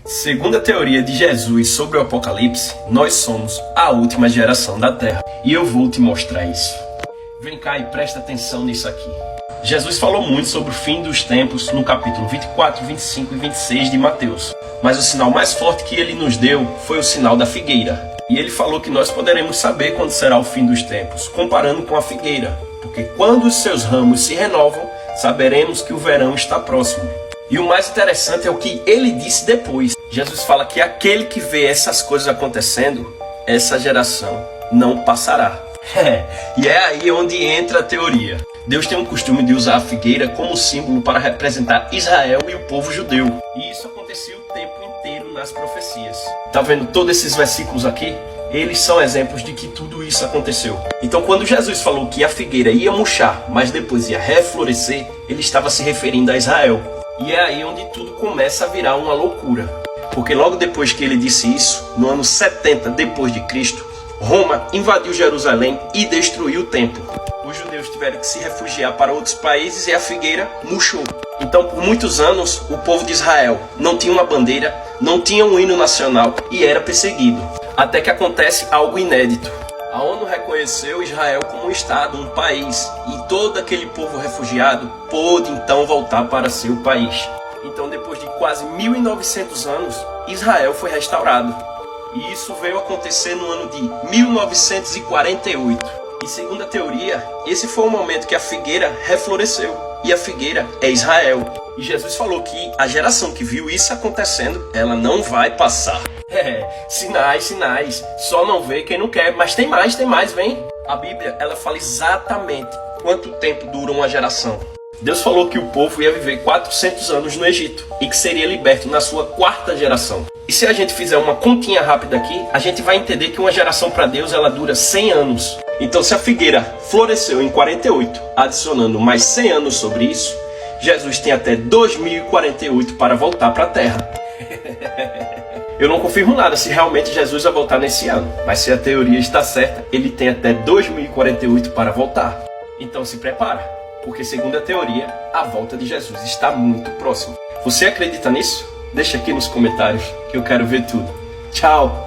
Segundo a teoria de Jesus sobre o Apocalipse, nós somos a última geração da Terra. E eu vou te mostrar isso. Vem cá e presta atenção nisso aqui. Jesus falou muito sobre o fim dos tempos no capítulo 24, 25 e 26 de Mateus. Mas o sinal mais forte que ele nos deu foi o sinal da figueira. E ele falou que nós poderemos saber quando será o fim dos tempos, comparando com a figueira. Porque quando os seus ramos se renovam, saberemos que o verão está próximo. E o mais interessante é o que ele disse depois. Jesus fala que aquele que vê essas coisas acontecendo, essa geração não passará. E é aí onde entra a teoria. Deus tem um costume de usar a figueira como símbolo para representar Israel e o povo judeu. E isso acontecia o tempo inteiro nas profecias. Tá vendo todos esses versículos aqui? Eles são exemplos de que tudo isso aconteceu. Então quando Jesus falou que a figueira ia murchar, mas depois ia reflorescer, ele estava se referindo a Israel. E é aí onde tudo começa a virar uma loucura. Porque logo depois que ele disse isso, no ano 70 depois de Cristo, Roma invadiu Jerusalém e destruiu o templo. Os judeus tiveram que se refugiar para outros países e a figueira murchou. Então, por muitos anos, o povo de Israel não tinha uma bandeira, não tinha um hino nacional e era perseguido. Até que acontece algo inédito. A ONU reconheceu Israel como um estado, um país, e todo aquele povo refugiado pôde então voltar para seu país. Então, depois de quase 1900 anos, Israel foi restaurado. E isso veio acontecer no ano de 1948. E segundo a teoria, esse foi o momento que a figueira refloresceu. E a figueira é Israel. E Jesus falou que a geração que viu isso acontecendo, ela não vai passar. Sinais. Só não vê quem não quer. Mas tem mais, vem. A Bíblia, ela fala exatamente quanto tempo dura uma geração. Deus falou que o povo ia viver 400 anos no Egito e que seria liberto na sua 4ª geração. E se a gente fizer uma continha rápida aqui, a gente vai entender que uma geração para Deus ela dura 100 anos. Então se a figueira floresceu em 48, adicionando mais 100 anos sobre isso, Jesus tem até 2048 para voltar para a Terra. Eu não confirmo nada se realmente Jesus vai voltar nesse ano, mas se a teoria está certa, ele tem até 2048 para voltar. Então se prepara. Porque segundo a teoria, a volta de Jesus está muito próxima. Você acredita nisso? Deixa aqui nos comentários que eu quero ver tudo. Tchau!